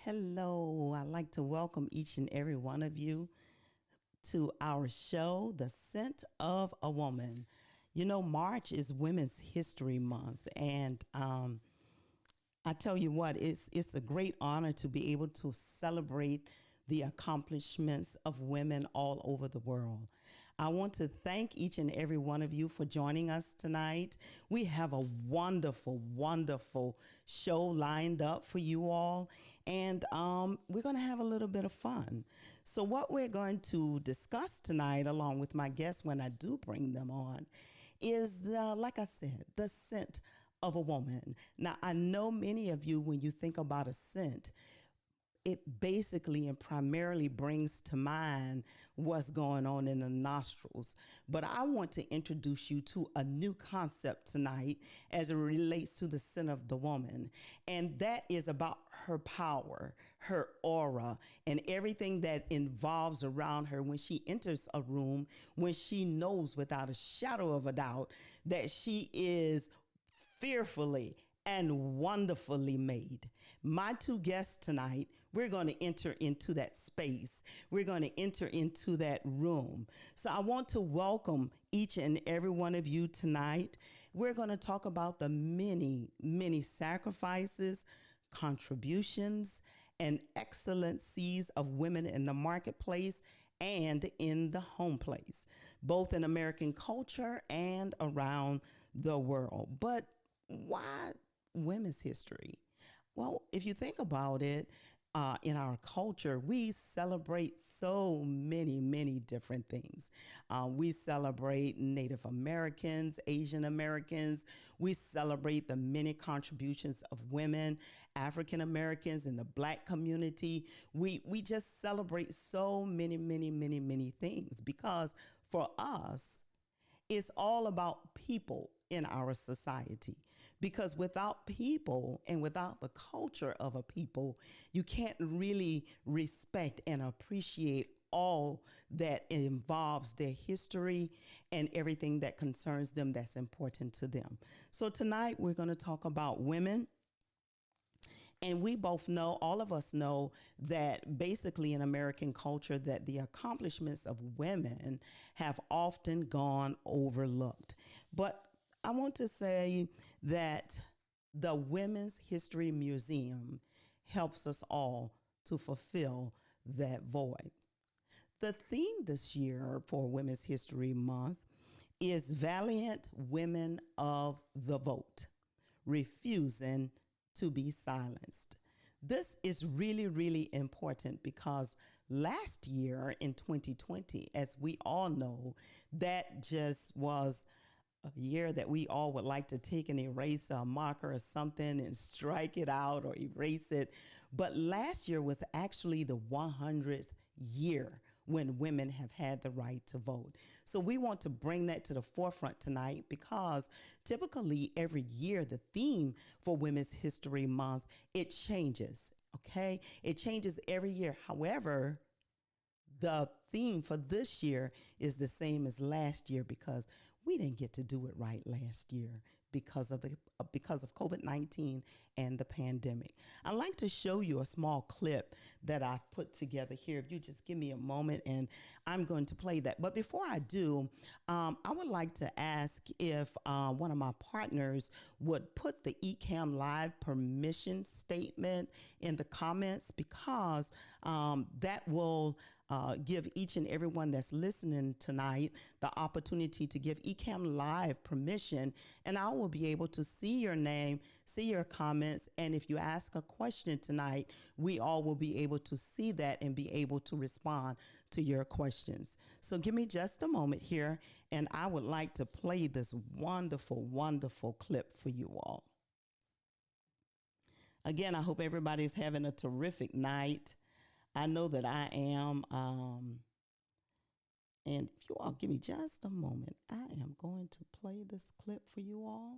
Hello, I'd like to welcome each and every one of you to our show, The Scent of a Woman. You know, March is Women's History Month, and I tell you what, it's a great honor to be able to celebrate the accomplishments of women all over the world. I want to thank each and every one of you for joining us tonight. We have a wonderful, wonderful show lined up for you all, and we're going to have a little bit of fun. So, what we're going to discuss tonight, along with my guests when I do bring them on, is, like I said, the scent of a woman. Now, I know many of you, when you think about a scent, it basically and primarily brings to mind what's going on in the nostrils. But I want to introduce you to a new concept tonight as it relates to the scent of the woman. And that is about her power, her aura, and everything that involves around her when she enters a room, when she knows without a shadow of a doubt that she is fearfully and wonderfully made. My two guests tonight, we're going to enter into that space. We're going to enter into that room. So I want to welcome each and every one of you tonight. We're going to talk about the many, many sacrifices, contributions, and excellencies of women in the marketplace and in the home place, both in American culture and around the world. But why women's history? Well, if you think about it, in our culture, we celebrate so many, many different things. We celebrate Native Americans, Asian Americans. We celebrate the many contributions of women, African Americans, in the Black community. We just celebrate so many, many, many, many things because for us, it's all about people in our society. Because without people and without the culture of a people, you can't really respect and appreciate all that involves their history and everything that concerns them that's important to them. So tonight we're going to talk about women. And we both know, all of us know, that basically in American culture that the accomplishments of women have often gone overlooked. But I want to say that the Women's History Museum helps us all to fulfill that void. The theme this year for Women's History Month is Valiant Women of the Vote, Refusing to be Silenced. This is really, really important because last year in 2020, as we all know, that just was a year that we all would like to take and erase a marker or something and strike it out or erase it. But last year was actually the 100th year when women have had the right to vote. So we want to bring that to the forefront tonight because typically every year the theme for Women's History Month, it changes, okay? It changes every year. However, the theme for this year is the same as last year because we didn't get to do it right last year because of COVID-19 and the pandemic. I'd like to show you a small clip that I've put together here. If you just give me a moment and I'm going to play that. But before I do, I would like to ask if one of my partners would put the eCam Live permission statement in the comments because that will give each and everyone that's listening tonight the opportunity to give eCam Live permission, and I will be able to see your name, see your comments, and if you ask a question tonight, we all will be able to see that and be able to respond to your questions. So give me just a moment here, and I would like to play this wonderful, wonderful clip for you all. Again, I hope everybody's having a terrific night. I know that I am. And if you all give me just a moment, I am going to play this clip for you all.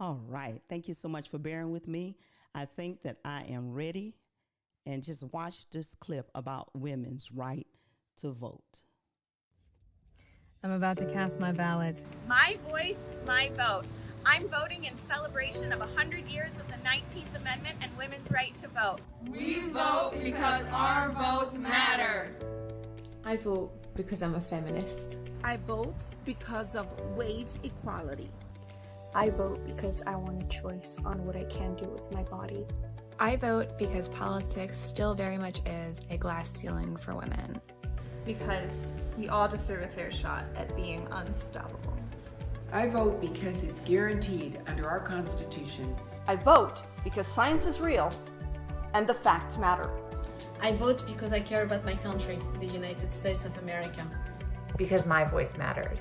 All right. Thank you so much for bearing with me. I think that I am ready. And just watch this clip about women's right to vote. I'm about to cast my ballot. My voice, my vote. I'm voting in celebration of 100 years of the 19th Amendment and women's right to vote. We vote because our votes matter. I vote because I'm a feminist. I vote because of wage equality. I vote because I want a choice on what I can do with my body. I vote because politics still very much is a glass ceiling for women. Because we all deserve a fair shot at being unstoppable. I vote because it's guaranteed under our Constitution. I vote because science is real and the facts matter. I vote because I care about my country, the United States of America. Because my voice matters.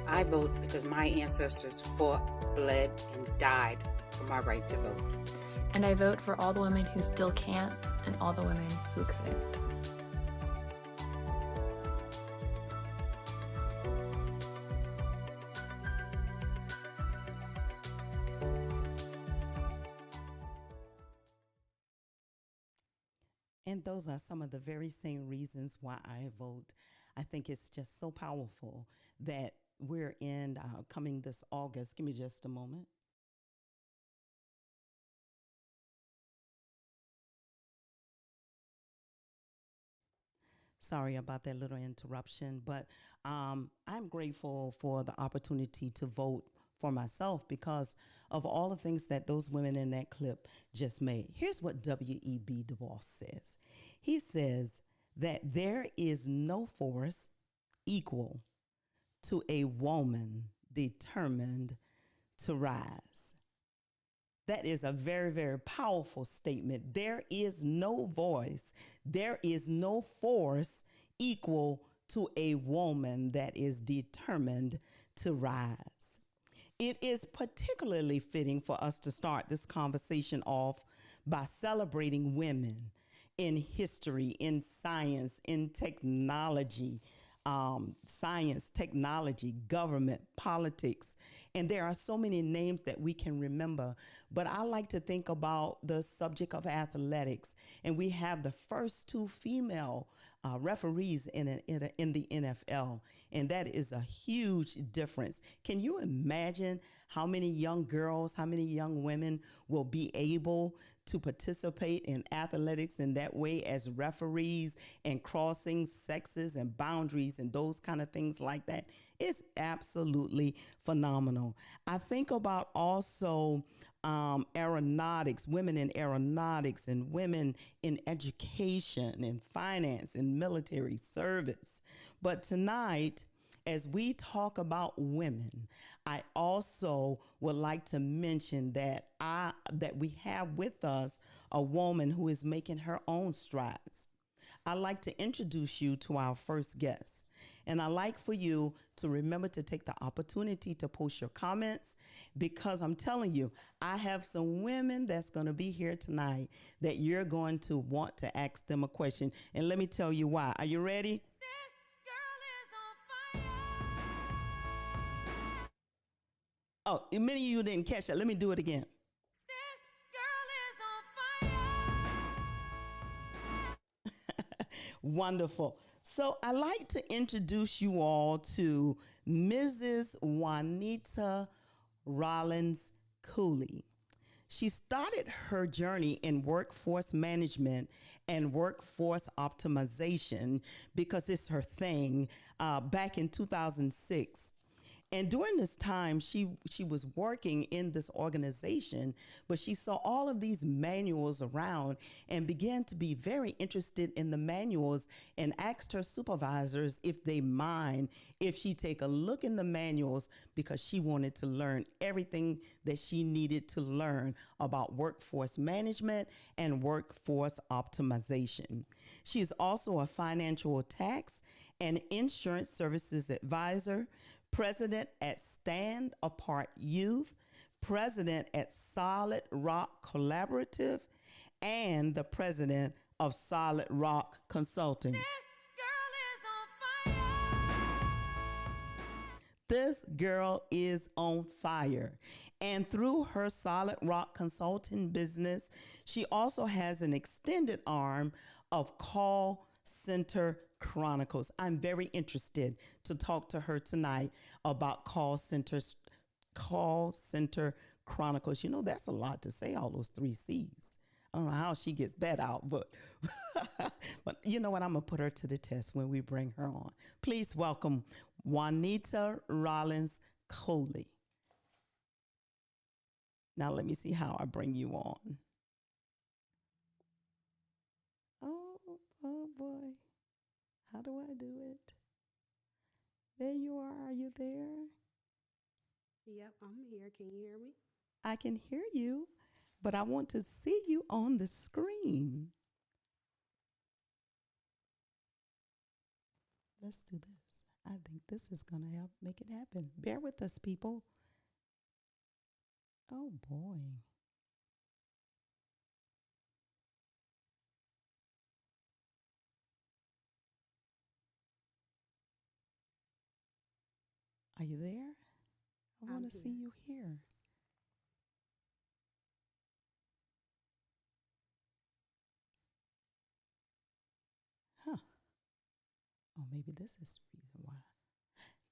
I vote because my ancestors fought, bled, and died for my right to vote. And I vote for all the women who still can't and all the women who couldn't. And those are some of the very same reasons why I vote. I think it's just so powerful that we're in coming this August. Give me just a moment. Sorry about that little interruption, but I'm grateful for the opportunity to vote for myself because of all the things that those women in that clip just made. Here's what W.E.B. Du Bois says. He says that there is no force equal to a woman determined to rise. That is a very, very powerful statement. There is no voice, there is no force equal to a woman that is determined to rise. It is particularly fitting for us to start this conversation off by celebrating women in history, in science, in technology, science, technology, government, politics. And there are so many names that we can remember. But I like to think about the subject of athletics. And we have the first two female referees in the NFL. And that is a huge difference. Can you imagine how many young girls, how many young women will be able to participate in athletics in that way as referees and crossing sexes and boundaries and those kind of things like that? It's absolutely phenomenal. I think about also aeronautics, women in aeronautics and women in education and finance and military service. But tonight, as we talk about women, I also would like to mention that we have with us a woman who is making her own strides. I'd like to introduce you to our first guest. And I'd like for you to remember to take the opportunity to post your comments, because I'm telling you, I have some women that's going to be here tonight that you're going to want to ask them a question. And let me tell you why. Are you ready? Oh, many of you didn't catch that. Let me do it again. This girl is on fire. Wonderful. So I'd like to introduce you all to Mrs. Juanita Rollins Cooley. She started her journey in workforce management and workforce optimization because it's her thing back in 2006. And during this time, she was working in this organization, but she saw all of these manuals around and began to be very interested in the manuals and asked her supervisors if they mind if she take a look in the manuals, because she wanted to learn everything that she needed to learn about workforce management and workforce optimization. She is also a financial tax and insurance services advisor, president at Stand Apart Youth, president at Solid Rock Collaborative, and the president of Solid Rock Consulting. This girl is on fire. This girl is on fire. And through her Solid Rock consulting business, she also has an extended arm of Call Center Chronicles. I'm very interested to talk to her tonight about Call Center Chronicles. You know, that's a lot to say, all those 3 C's. I don't know how she gets that out, but but you know what? I'm going to put her to the test when we bring her on. Please welcome Juanita Rollins Cooley. Now let me see how I bring you on. Oh boy. How do I do it? There you are. Are you there? Yep, I'm here. Can you hear me? I can hear you, but I want to see you on the screen. Let's do this. I think this is going to help make it happen. Bear with us, people. Oh, boy. Are you there? I want to see you here. Huh. Oh, maybe this is the reason why.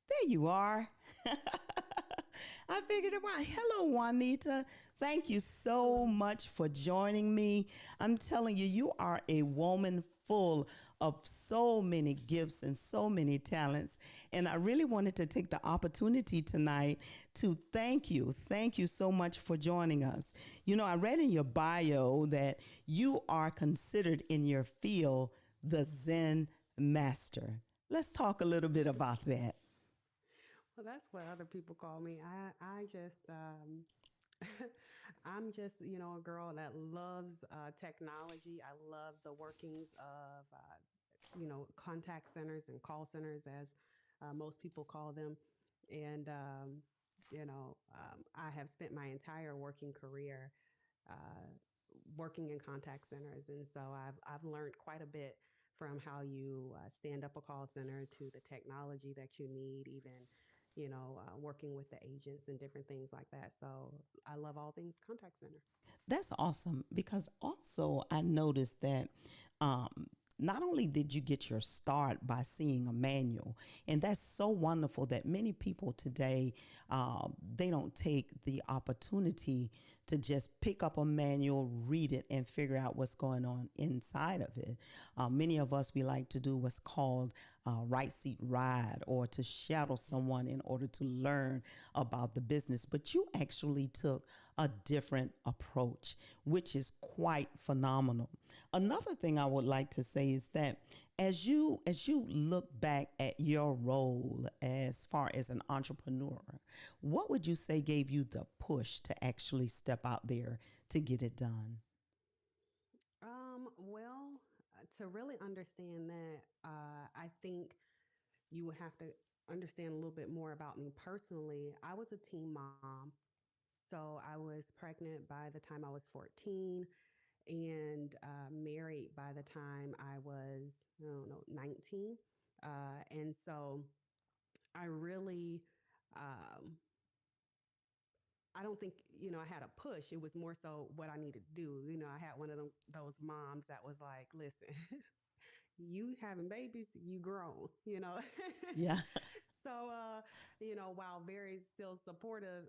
There you are. I figured it out. Hello, Juanita. Thank you so much for joining me. I'm telling you, you are a woman full of so many gifts and so many talents. And I really wanted to take the opportunity tonight to thank you. Thank you so much for joining us. You know, I read in your bio that you are considered in your field the Zen Master. Let's talk a little bit about that. Well, that's what other people call me. I just, I'm just, you know, a girl that loves technology. I love the workings of, you know, contact centers and call centers, as most people call them. And, you know, I have spent my entire working career working in contact centers. And so I've learned quite a bit from how you stand up a call center to the technology that you need, even, you know, working with the agents and different things like that. So I love all things contact center. That's awesome, because also I noticed that not only did you get your start by seeing a manual, and that's so wonderful that many people today, they don't take the opportunity to just pick up a manual, read it, and figure out what's going on inside of it. Many of us, we like to do what's called right seat ride, or to shadow someone in order to learn about the business. But you actually took a different approach, which is quite phenomenal. Another thing I would like to say is that as you look back at your role as far as an entrepreneur, what would you say gave you the push to actually step out there to get it done? Well, to really understand that, I think you would have to understand a little bit more about me personally. I was a teen mom. So I was pregnant by the time I was 14 and married by the time I was, I don't know, 19. And so I really, I don't think, you know, I had a push. It was more so what I needed to do. You know, I had one of those moms that was like, listen, you having babies, you grown, you know? Yeah. So, you know, while very still supportive,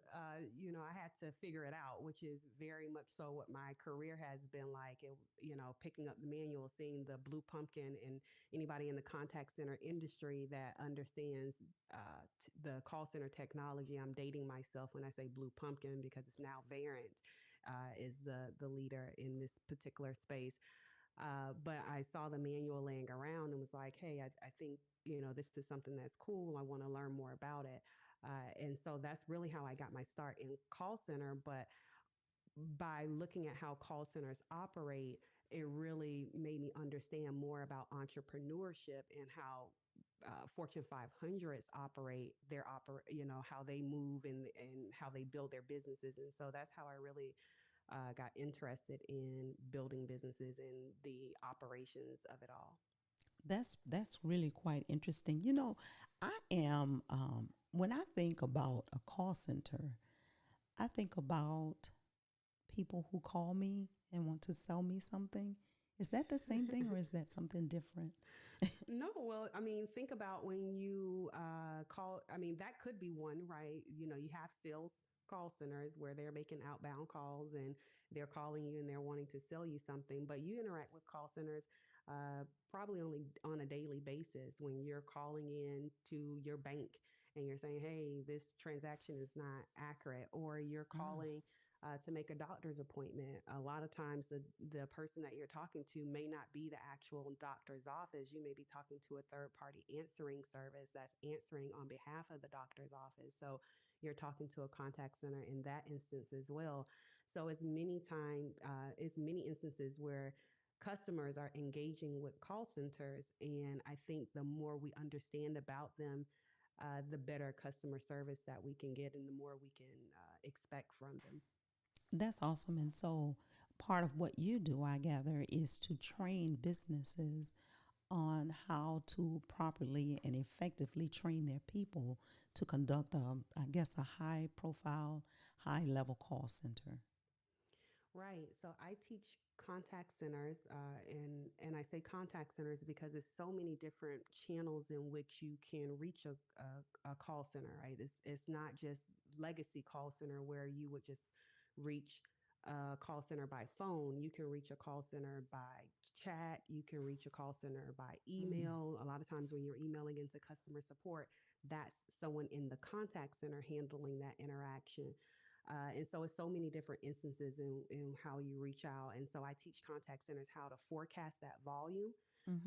you know, I had to figure it out, which is very much so what my career has been like. You know, picking up the manual, seeing the blue pumpkin, and anybody in the contact center industry that understands the call center technology. I'm dating myself when I say blue pumpkin, because it's now Variant is the leader in this particular space. But I saw the manual laying around and was like, hey, I think, you know, this is something that's cool. I want to learn more about it. And so that's really how I got my start in call center. But by looking at how call centers operate, it really made me understand more about entrepreneurship and how Fortune 500s operate you know, how they move and how they build their businesses. And so that's how I really got interested in building businesses and the operations of it all. That's really quite interesting. You know, I am When I think about a call center, I think about people who call me and want to sell me something. Is that the same thing or is that something different? No, well, I mean, think about when you call, I mean, that could be one, right? You know, you have sales call centers where they're making outbound calls and they're calling you and they're wanting to sell you something, but you interact with call centers probably only on a daily basis when you're calling in to your bank and you're saying, hey, this transaction is not accurate, or you're calling to make a doctor's appointment. A lot of times, the person that you're talking to may not be the actual doctor's office. You may be talking to a third party answering service that's answering on behalf of the doctor's office. So you're talking to a contact center in that instance as well. So it's many instances where customers are engaging with call centers, and I think the more we understand about them, the better customer service that we can get and the more we can expect from them. That's awesome. And so part of what you do, I gather, is to train businesses on how to properly and effectively train their people to conduct, I guess, a high profile, high level call center. Right. So I teach contact centers, and I say contact centers because there's so many different channels in which you can reach a call center. Right. It's not just legacy call center where you would just reach a call center by phone. You can reach a call center by chat. You can reach a call center by email. A lot of times when you're emailing into customer support, that's someone in the contact center handling that interaction. And so it's so many different instances in how you reach out. And so I teach contact centers how to forecast that volume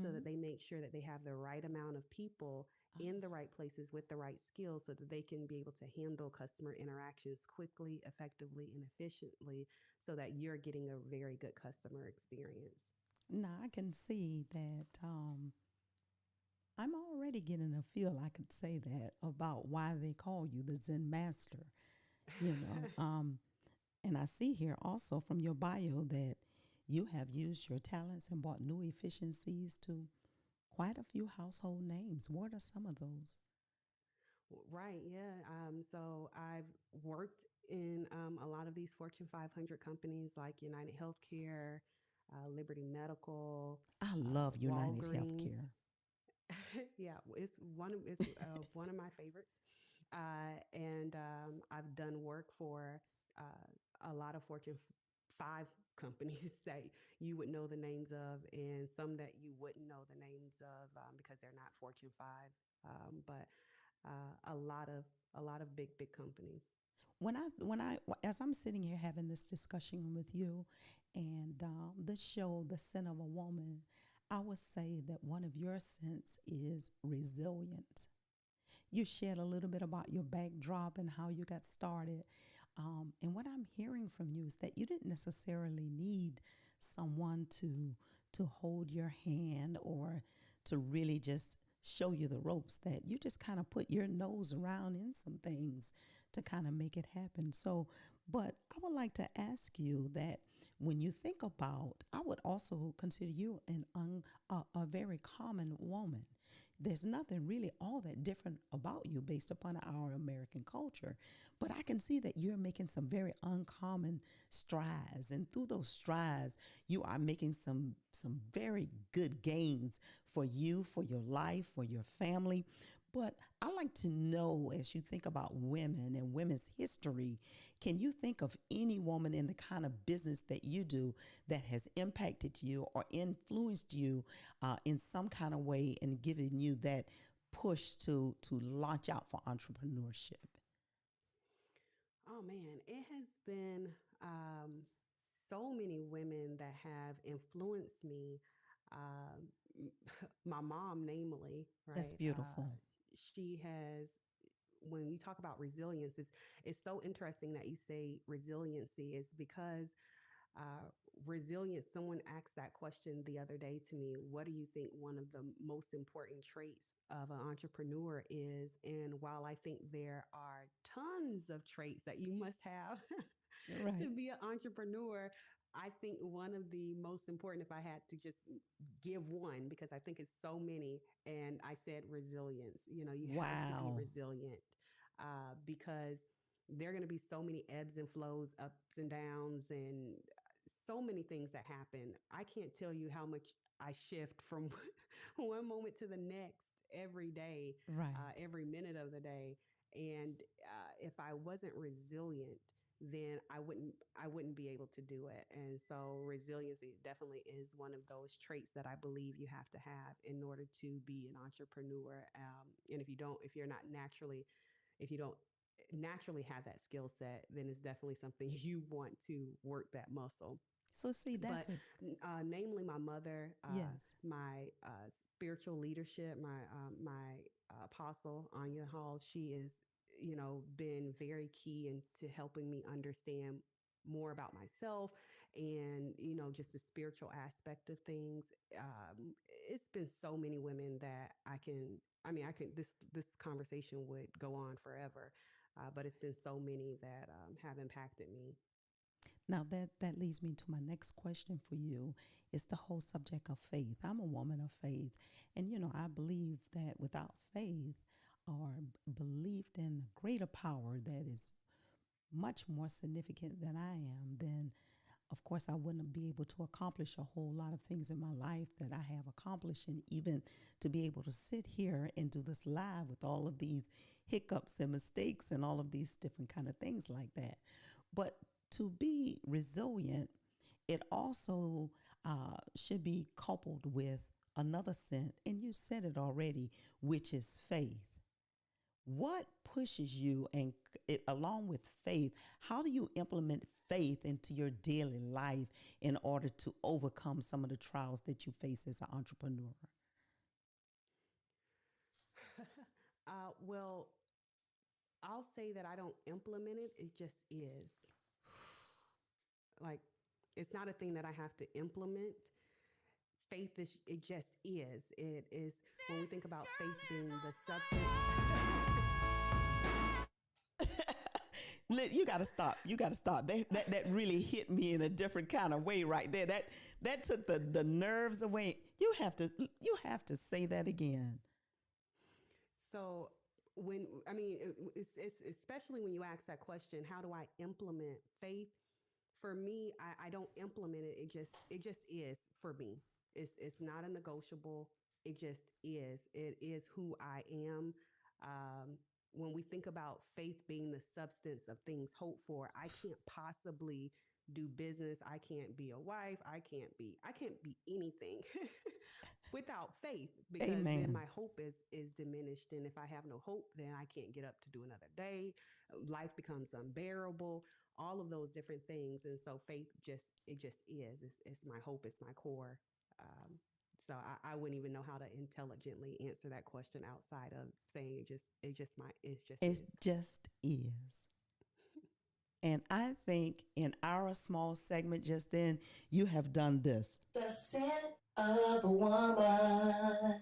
so that they make sure that they have the right amount of people in the right places with the right skills so that they can be able to handle customer interactions quickly, effectively, and efficiently so that you're getting a very good customer experience. Now, I can see that I'm already getting a feel, I could say that, about why they call you the Zen Master. you know and I see here also from your bio that you have used your talents and brought new efficiencies to quite a few household names. What are some of those? Right. Yeah. So I've worked in a lot of these Fortune 500 companies like United Healthcare, Liberty Medical, I love United Walgreens. Healthcare. Yeah, it's one of my favorites. And I've done work for a lot of Fortune 5 companies that you would know the names of, and some that you wouldn't know the names of because they're not Fortune 5. But a lot of big companies. When I as I'm sitting here having this discussion with you, and the show The Scent of a Woman, I would say that one of your scents is resilience. You shared a little bit about your backdrop and how you got started. And what I'm hearing from you is that you didn't necessarily need someone to hold your hand or to really just show you the ropes, that you just kind of put your nose around in some things to kind of make it happen. So, but I would like to ask you that when you think about, I would also consider you a very common woman. There's nothing really all that different about you based upon our American culture. But I can see that you're making some very uncommon strides. And through those strides, you are making some very good gains for you, for your life, for your family. But I like to know, as you think about women and women's history, can you think of any woman in the kind of business that you do that has impacted you or influenced you in some kind of way and given you that push to launch out for entrepreneurship? Oh man, it has been so many women that have influenced me. Um, my mom, namely, That's right? beautiful. She has. When you talk about resilience, it's so interesting that you say resiliency is because uh, resilience. Someone asked that question the other day to me. What do you think one of the most important traits of an entrepreneur is? And while I think there are tons of traits that you must have Right. to be an entrepreneur, I think one of the most important, if I had to just give one, because I think it's so many, and I said resilience. You know, you have to be Wow. resilient. because there are going to be so many ebbs and flows, ups and downs, and so many things that happen. I can't tell you how much I shift from one moment to the next every day, Right. every minute of the day. And if I wasn't resilient, then I wouldn't be able to do it. And so resiliency definitely is one of those traits that I believe you have to have in order to be an entrepreneur. And if you don't naturally have that skill set, then it's definitely something you want to work that muscle. So see, that's namely my mother, yes, my spiritual leadership, my apostle Anya Hall. She is, been very key into helping me understand more about myself and just the spiritual aspect of things. It's been so many women that I can. This conversation would go on forever, but it's been so many that have impacted me. Now that leads me to my next question for you. It's the whole subject of faith. I'm a woman of faith, and I believe that without faith or belief in the greater power that is much more significant than I am, then of course I wouldn't be able to accomplish a whole lot of things in my life that I have accomplished, and even to be able to sit here and do this live with all of these hiccups and mistakes and all of these different kind of things like that. But to be resilient, it also should be coupled with another scent, and you said it already, which is faith. What pushes you, and along with faith, how do you implement faith into your daily life in order to overcome some of the trials that you face as an entrepreneur? Well, I'll say that I don't implement it. It just is. Like, it's not a thing that I have to implement. Faith is, it just is. It is, when we think about faith being the substance. You got to stop. You got to stop. That really hit me in a different kind of way right there. That took the nerves away. You have to say that again. So it's especially when you ask that question, how do I implement faith? For me, I don't implement it. It just is for me. It's not a negotiable. It just is. It is who I am. When we think about faith being the substance of things hoped for, I can't possibly do business. I can't be a wife. I can't be anything without faith, because Amen. Then my hope is diminished. And if I have no hope, then I can't get up to do another day. Life becomes unbearable, all of those different things. And so faith it just is. It's my hope. It's my core. So I wouldn't even know how to intelligently answer that question outside of saying it just is. And I think in our small segment just then, you have done this. The scent of a woman.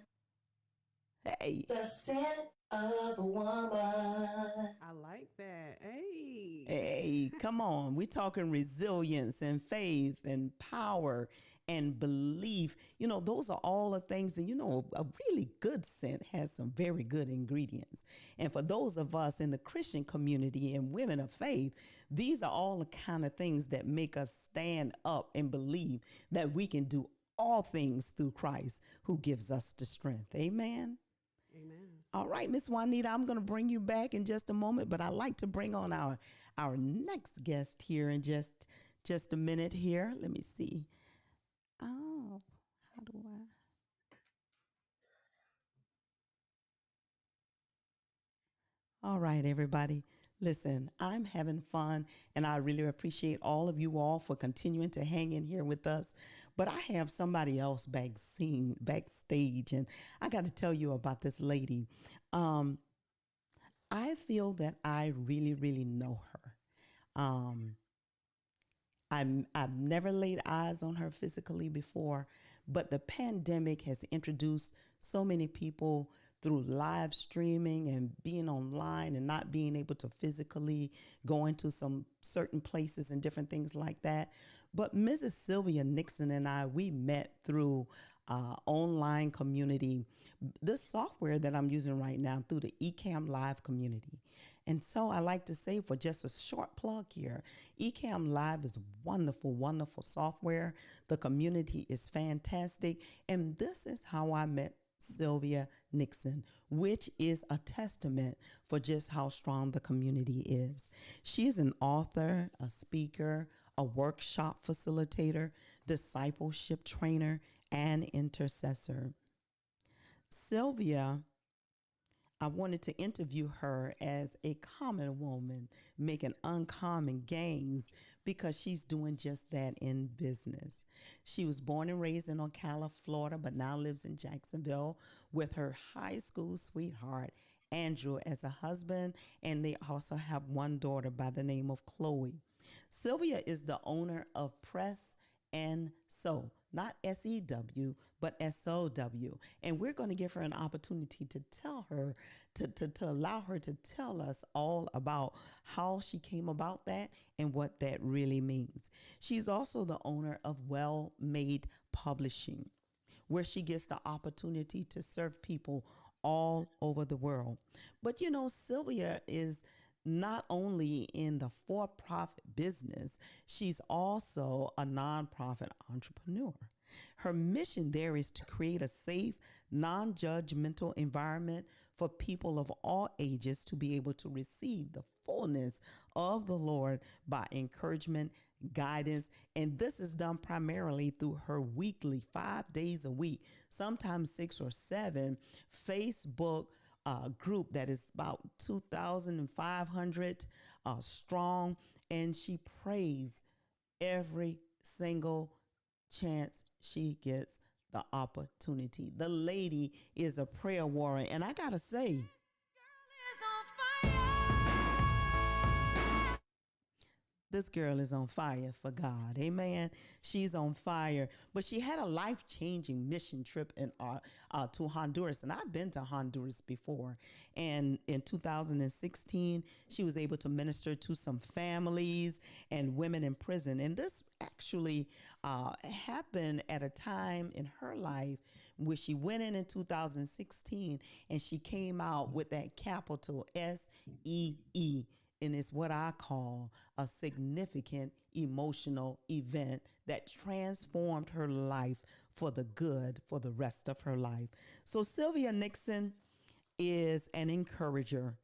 Hey. The scent of a woman. I like that. Hey. Hey, come on. We're talking resilience and faith and power and belief. Those are all the things. And, a really good scent has some very good ingredients. And for those of us in the Christian community and women of faith, these are all the kind of things that make us stand up and believe that we can do all things through Christ who gives us the strength. Amen. Amen. All right, Miss Juanita, I'm going to bring you back in just a moment, but I'd like to bring on our next guest here in just a minute here. Let me see. Oh, how do I? All right, everybody. Listen, I'm having fun, and I really appreciate all of you all for continuing to hang in here with us. But I have somebody else backstage, and I got to tell you about this lady. I feel that I really, really know her. I've never laid eyes on her physically before, but the pandemic has introduced so many people through live streaming and being online and not being able to physically go into some certain places and different things like that. But Mrs. Sylvia Nixon and I, we met through online community, this software that I'm using right now, through the Ecamm Live community. And so I like to say, for just a short plug here, Ecamm Live is wonderful, wonderful software. The community is fantastic. And this is how I met Sylvia Nixon, which is a testament for just how strong the community is. She is an author, a speaker, a workshop facilitator, discipleship trainer, and intercessor. Sylvia, I wanted to interview her as a common woman making uncommon gains because she's doing just that in business. She was born and raised in Ocala, Florida, but now lives in Jacksonville with her high school sweetheart, Andrew, as a husband, and they also have one daughter by the name of Chloe. Sylvia is the owner of Press and Sew, not SEW, but SOW. And we're going to give her an opportunity to tell her, to allow her to tell us all about how she came about that and what that really means. She's also the owner of Well Made Publishing, where she gets the opportunity to serve people all over the world. But you know, Sylvia is not only in the for-profit business, she's also a nonprofit entrepreneur. Her mission there is to create a safe, non-judgmental environment for people of all ages to be able to receive the fullness of the Lord by encouragement, guidance, and this is done primarily through her weekly, 5 days a week, sometimes 6 or 7, Facebook group that is about 2,500 strong, and she prays every single chance she gets the opportunity. The lady is a prayer warrior, and I gotta say, this girl is on fire for God. Amen. She's on fire. But she had a life-changing mission trip to Honduras. And I've been to Honduras before. And in 2016, she was able to minister to some families and women in prison. And this actually happened at a time in her life where she went in 2016 and she came out with that capital SEE. And it's what I call a significant emotional event that transformed her life for the good for the rest of her life. So Sylvia Nixon is an encourager.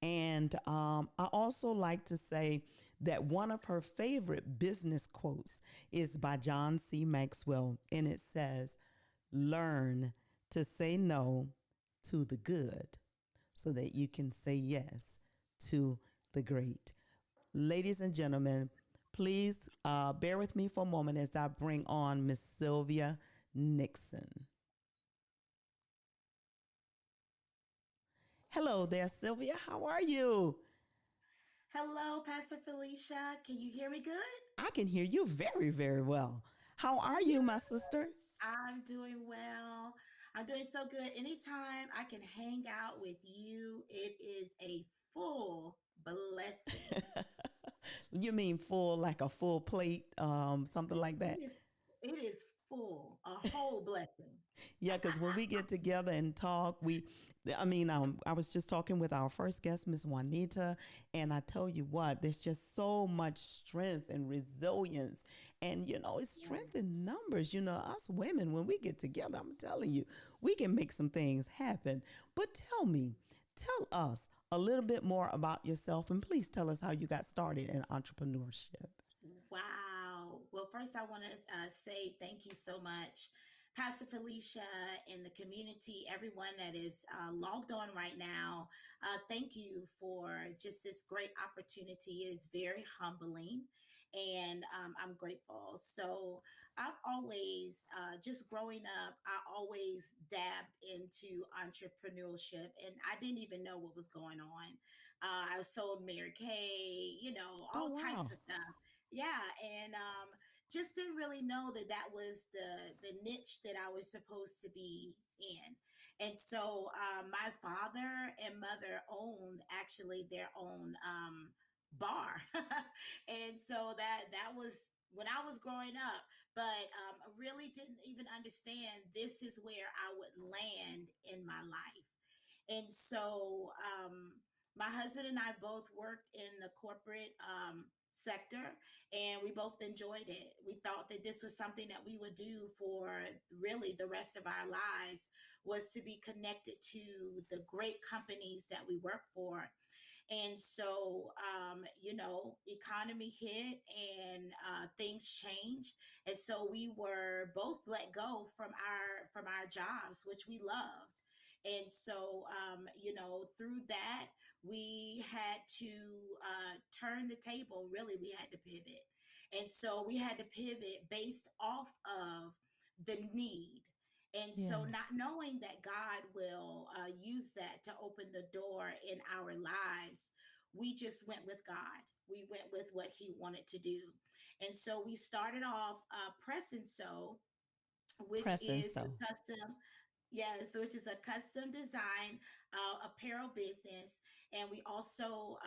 And I also like to say that one of her favorite business quotes is by John C. Maxwell. And it says, "Learn to say no to the good so that you can say yes to the great." Ladies and gentlemen, please bear with me for a moment as I bring on Miss Sylvia Nixon. Hello there, Sylvia. How are you? Hello, Pastor Felicia. Can you hear me good? I can hear you very, very well. How are you, my sister? I'm doing well. I'm doing so good. Anytime I can hang out with you, it is a full blessing. You mean full, like a full plate, something like that? It is full, a whole blessing. Yeah, because when we get together and talk, I was just talking with our first guest, Miss Juanita, and I tell you what, there's just so much strength and resilience. And, you know, it's strength in numbers. You know, us women, when we get together, I'm telling you, we can make some things happen. But tell us a little bit more about yourself, and please tell us how you got started in entrepreneurship. Wow. Well, first, I want to say thank you so much, Pastor Felicia, and the community, everyone that is logged on right now. Thank you for just this great opportunity. It is very humbling, and I'm grateful. So I've always, just growing up, I always dabbed into entrepreneurship, and I didn't even know what was going on. I was sold Mary Kay, all types of stuff. Yeah, and just didn't really know that was the niche that I was supposed to be in. And so my father and mother owned actually their own bar, and so that was when I was growing up. But I really didn't even understand this is where I would land in my life. And so My husband and I both worked in the corporate sector, and we both enjoyed it. We thought that this was something that we would do for really the rest of our lives, was to be connected to the great companies that we work for. And so, economy hit and things changed, and so we were both let go from our jobs, which we loved. And so, through that, we had to turn the table. Really, we had to pivot, and so we had to pivot based off of the need. And so, Yes. not knowing that God will use that to open the door in our lives, we just went with God. We went with what He wanted to do. And so, we started off Press and Sew, which Press and is a sew. custom. Yes, which is a custom design apparel business, and we also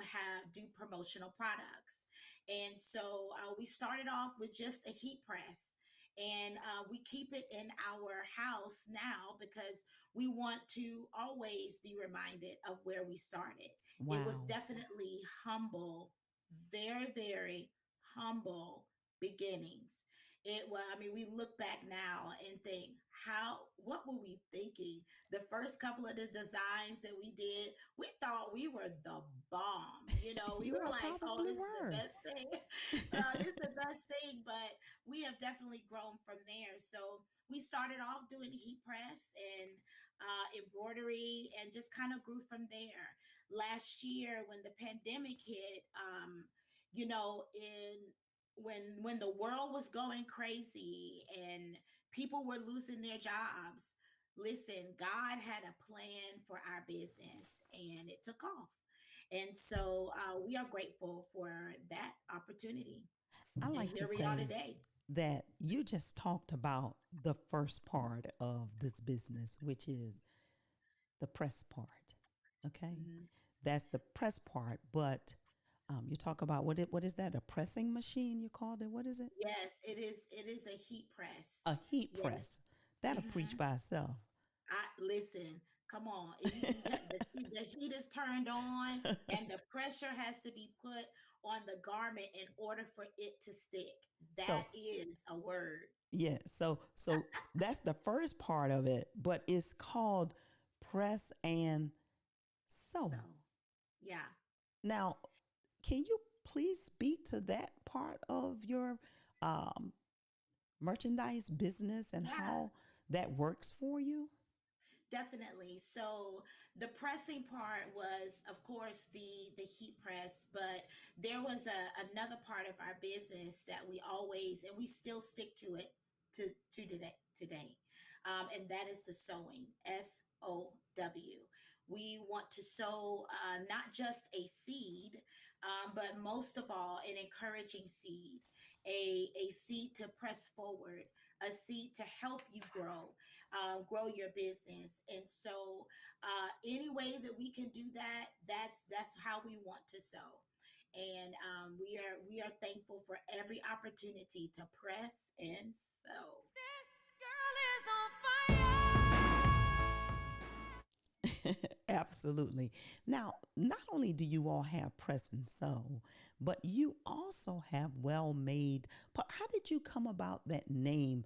have do promotional products. And so we started off with just a heat press, and we keep it in our house now because we want to always be reminded of where we started. It was Wow. definitely humble, very, very humble beginnings. It well, I mean, we look back now and think, what were we thinking? The first couple of the designs that we did, we thought we were the bomb. We You were are like, oh, probably this is the were. best thing. This is the best thing. But we have definitely grown from there. So we started off doing heat press and embroidery, and just kind of grew from there. Last year, when the pandemic hit, in when the world was going crazy and people were losing their jobs, listen, God had a plan for our business, and it took off. And so we are grateful for that opportunity, I and like to here we are say today. that you just talked about the first part of this business, which is the press part. Okay. Mhm. That's the press part. But you talk about what is that? A pressing machine you called it? What is it? Yes, it is. It is a heat press. A heat Yes. press. That'll preach Hmm. by itself. I listen. Come on, you got the heat is turned on, and the pressure has to be put on the garment in order for it to stick. That So is a word. yeah, so that's the first part of it, but it's called press and So, sew. yeah. Now, can you please speak to that part of your um, merchandise business and Yeah. how that works for you? Definitely. So the pressing part was, of course, the heat press, but there was another part of our business that we always, and we still stick to it to today, and that is the sewing. SOW. We want to sow not just a seed, but most of all, an encouraging seed, a seed to press forward, a seed to help you grow your business. And so, any way that we can do that, that's how we want to sow. And we are thankful for every opportunity to press and sow. Absolutely. Now, not only do you all have press and sew, but you also have well made. How did you come about that name,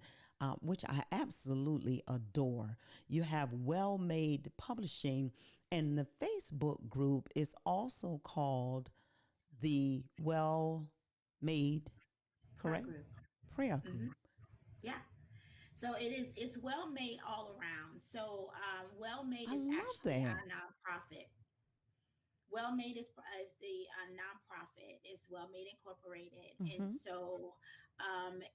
which I absolutely adore? You have well made publishing, and the Facebook group is also called the Well Made, Prayer correct? group. Prayer Hmm. group. Yeah. So it's well made all around. So well made I is love actually that. our nonprofit. Well Made is the nonprofit. Is Well Made Incorporated, and Hmm. so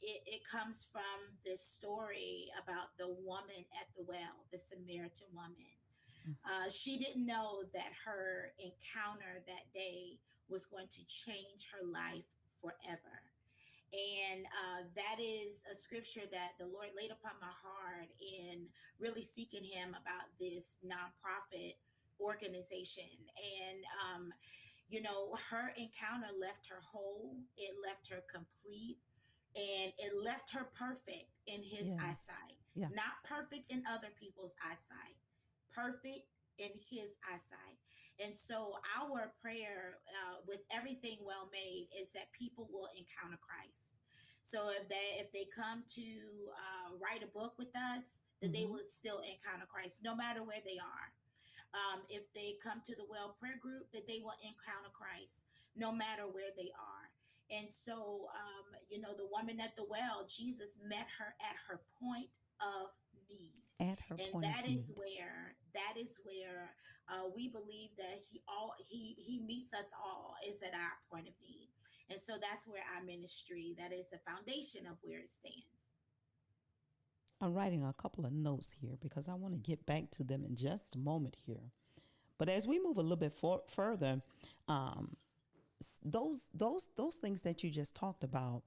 it comes from this story about the woman at the well, the Samaritan woman. She didn't know that her encounter that day was going to change her life forever. And that is a scripture that the Lord laid upon my heart in really seeking Him about this nonprofit organization. And, her encounter left her whole, it left her complete, and it left her perfect in His Yes. eyesight. Yeah. Not perfect in other people's eyesight, perfect in his eyesight. And so our prayer, with everything well made, is that people will encounter Christ. So if they come to write a book with us, that they will still encounter Christ no matter where they are. If they come to the well prayer group, that they will encounter Christ no matter where they are. And so, the woman at the well, Jesus met her at her point of need. At her And point of need. that is where we believe that he meets us all, is at our point of need. And so that's where our ministry, that is the foundation of where it stands. I'm writing a couple of notes here because I want to get back to them in just a moment here. But as we move a little bit further, those things that you just talked about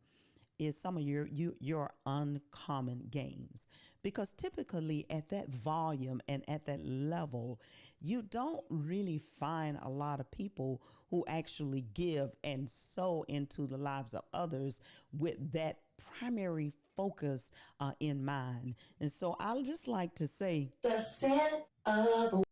is some of your uncommon gains, because typically at that volume and at that level, you don't really find a lot of people who actually give and sow into the lives of others with that primary focus in mind. And so I'll just like to say the scent of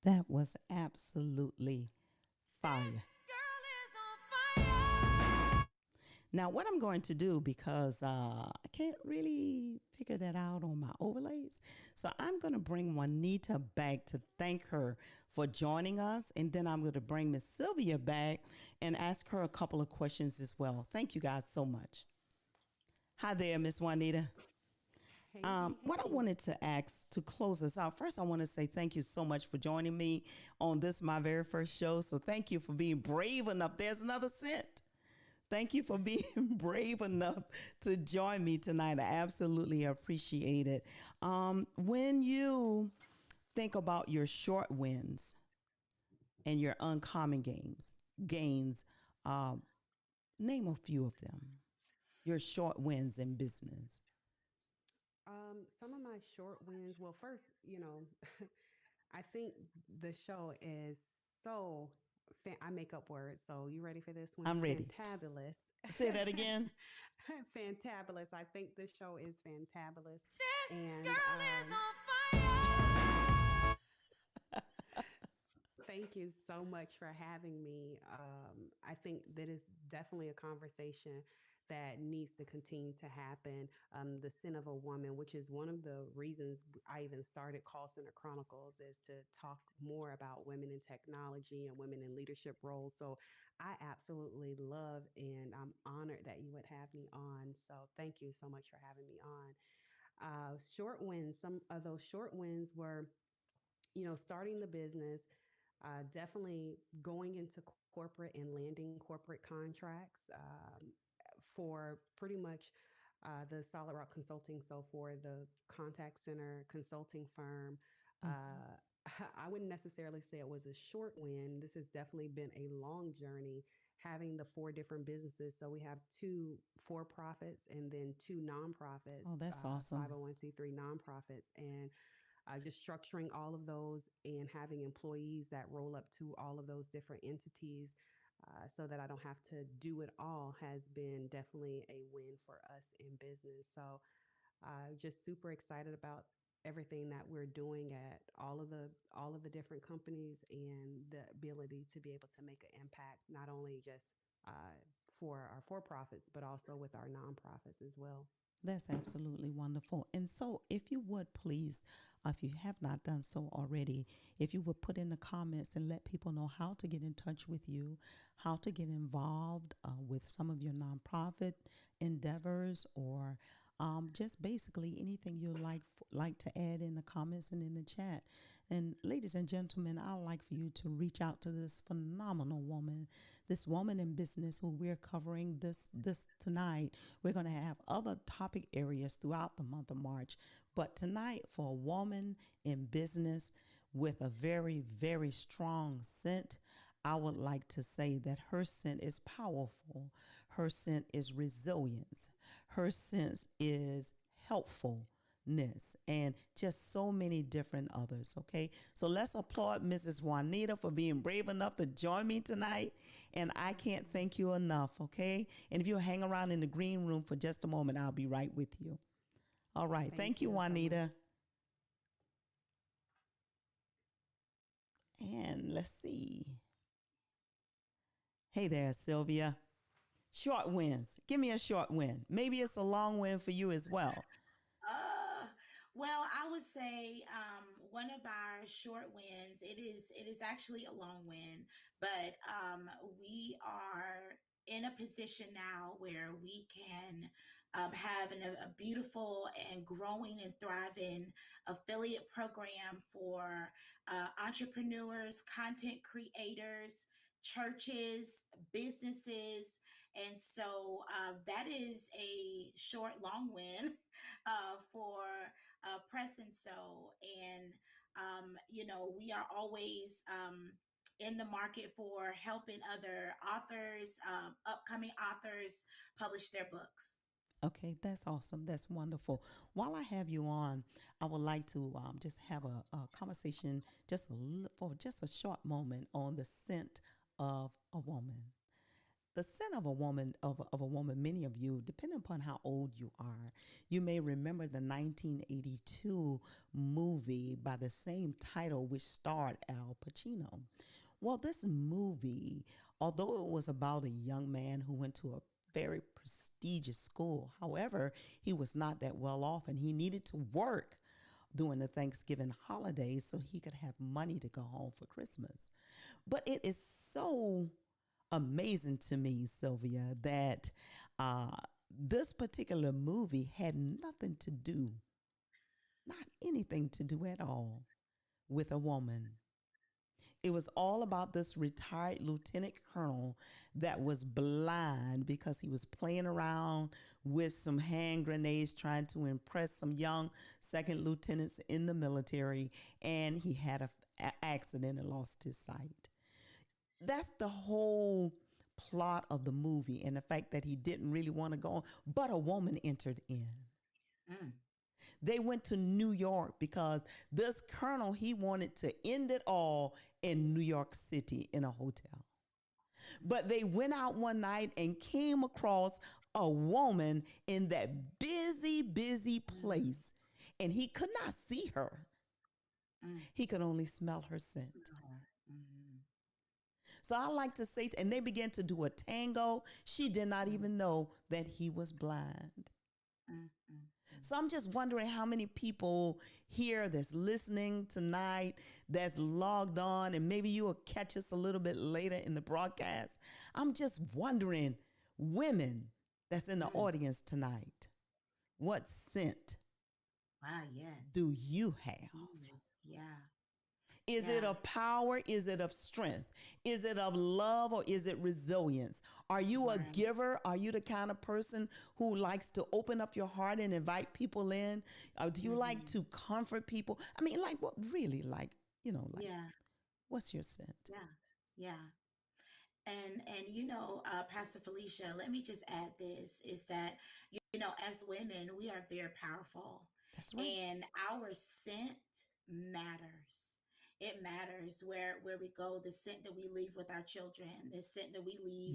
That was absolutely fire. Now, what I'm going to do, because I can't really figure that out on my overlays, so I'm going to bring Juanita back to thank her for joining us, and then I'm going to bring Miss Sylvia back and ask her a couple of questions as well. Thank you guys so much. Hi there, Miss Juanita. What I wanted to ask to close us out, first I want to say thank you so much for joining me on this, my very first show. So thank you for being brave enough. There's another scent. Thank you for being brave enough to join me tonight. I absolutely appreciate it. When you think about your short wins and your uncommon gains, name a few of them. Your short wins in business. Some of my short wins. Well, first, I think the show is so. I make up words. So you ready for this one? I'm ready. Fantabulous. Say that again. Fantabulous. I think this show is fantabulous. This and, girl is on fire. Thank you so much for having me. I think that is definitely a conversation that needs to continue to happen. The Sin of a Woman, which is one of the reasons I even started Call Center Chronicles, is to talk more about women in technology and women in leadership roles. So I absolutely love and I'm honored that you would have me on. So thank you so much for having me on. Short wins. Some of those short wins were, starting the business, definitely going into corporate and landing corporate contracts for pretty much the Solid Rock Consulting. So for the contact center consulting firm, I wouldn't necessarily say it was a short win. This has definitely been a long journey having the 4 different businesses. So we have 2 for-profits and then 2 nonprofits. Oh, that's awesome. 501c3 nonprofits. And just structuring all of those and having employees that roll up to all of those different entities so that I don't have to do it all has been definitely a win for us in business. So just super excited about everything that we're doing at all of the different companies and the ability to be able to make an impact, not only just for our for-profits, but also with our nonprofits as well. That's absolutely wonderful. And so if you would please, if you have not done so already, if you would put in the comments and let people know how to get in touch with you, how to get involved with some of your nonprofit endeavors, or just basically anything you'd like to add in the comments and in the chat. And ladies and gentlemen, I'd like for you to reach out to this phenomenal woman, this woman in business who we're covering this tonight. We're going to have other topic areas throughout the month of March. But tonight, for a woman in business with a very, very strong scent, I would like to say that her scent is powerful. Her scent is resilience. Her scent is helpfulness, and just so many different others. Okay, so let's applaud Mrs. Juanita for being brave enough to join me tonight. And I can't thank you enough. Okay, and if you'll hang around in the green room for just a moment, I'll be right with you. All right. Thank you, Juanita. And let's see. Hey there, Sylvia. Short wins. Give me a short win. Maybe it's a long win for you as well. Well, I would say one of our short wins, it is actually a long win, but we are in a position now where we can have a beautiful and growing and thriving affiliate program for entrepreneurs, content creators, churches, businesses. And so that is a short, long win for Press and Sew. And, we are always in the market for helping other authors, upcoming authors, publish their books. Okay, that's awesome. That's wonderful. While I have you on, I would like to just have a conversation for just a short moment on the scent of a woman. The Scent of a Woman, many of you, depending upon how old you are, you may remember the 1982 movie by the same title, which starred Al Pacino. Well, this movie, although it was about a young man who went to a very prestigious school, however, he was not that well off and he needed to work during the Thanksgiving holidays so he could have money to go home for Christmas. But it is so amazing to me, Sylvia, that this particular movie had nothing to do, not anything to do at all, with a woman. It was all about this retired lieutenant colonel that was blind because he was playing around with some hand grenades trying to impress some young second lieutenants in the military, and he had an accident and lost his sight. That's the whole plot of the movie, and the fact that he didn't really want to go on, but a woman entered in. They went to New York because this colonel, he wanted to end it all in New York City in a hotel. But they went out one night and came across a woman in that busy, busy place. And he could not see her. He could only smell her scent. So I like to say, and they began to do a tango. She did not even know that he was blind. So I'm just wondering how many people here that's listening tonight, that's logged on, and maybe you will catch us a little bit later in the broadcast. I'm just wondering, women that's in the audience tonight, what scent do you have? Is it of power? Is it of strength? Is it of love, or is it resilience? Are you a giver? Are you the kind of person who likes to open up your heart and invite people in? Or do you like to comfort people? I mean, like what really, like, you know, like, what's your scent? And you know, Pastor Felicia, let me just add this, is that, you know, as women, we are very powerful. That's right. And our scent matters. It matters where we go, the scent that we leave with our children, the scent that we leave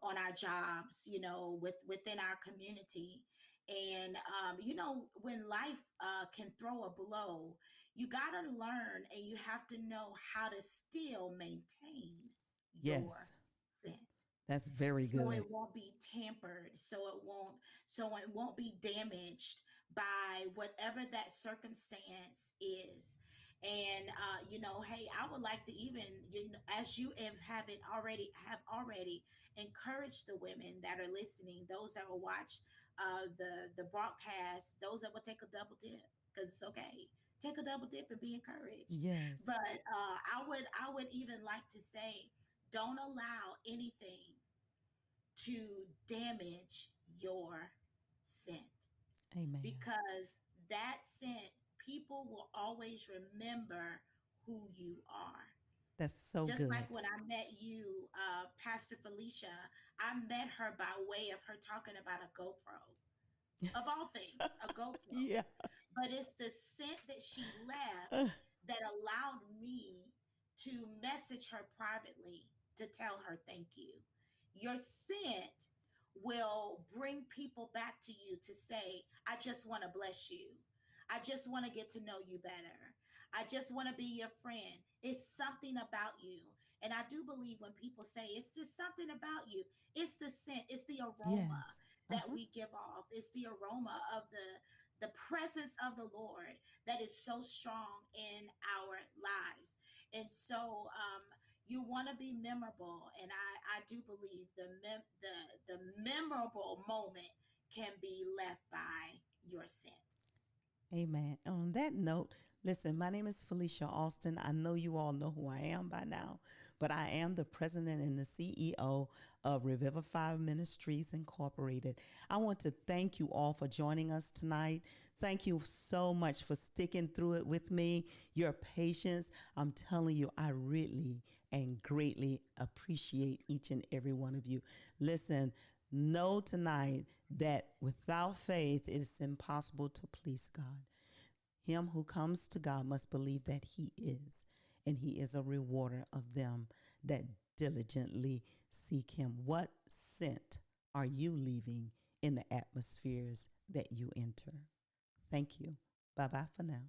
on our jobs, you know, within our community. And, you know, when life can throw a blow, you got to learn and you have to know how to still maintain your scent. That's very good. So it won't be tampered. So it won't be damaged by whatever that circumstance is. And, you know, hey, I would like to even, you know, as you have already encouraged the women that are listening, those that will watch the broadcast, those that will take a double dip, because it's okay. Take a double dip and be encouraged. Yes. But I would even like to say, don't allow anything to damage your scent. Amen. Because that scent, people will always remember who you are. That's so Just good. like when I met you, Pastor Felicia, I met her by way of her talking about a GoPro. Of all things, a GoPro. But it's the scent that she left that allowed me to message her privately to tell her thank you. Your scent will bring people back to you to say, I just want to bless you. I just want to get to know you better. I just want to be your friend. It's something about you. And I do believe when people say it's just something about you, it's the scent, it's the aroma that we give off. It's the aroma of the presence of the Lord that is so strong in our lives. And so you want to be memorable. And I do believe the memorable moment can be left by your scent. Amen. On that note, listen, my name is Felicia Austin. I know you all know who I am by now, but I am the president and the CEO of Revivify Ministries Incorporated. I want to thank you all for joining us tonight. Thank you so much for sticking through it with me, your patience. I'm telling you, I really and greatly appreciate each and every one of you. Listen, know tonight that without faith, it is impossible to please God. Him who comes to God must believe that he is, and he is a rewarder of them that diligently seek him. What scent are you leaving in the atmospheres that you enter? Thank you. Bye-bye for now.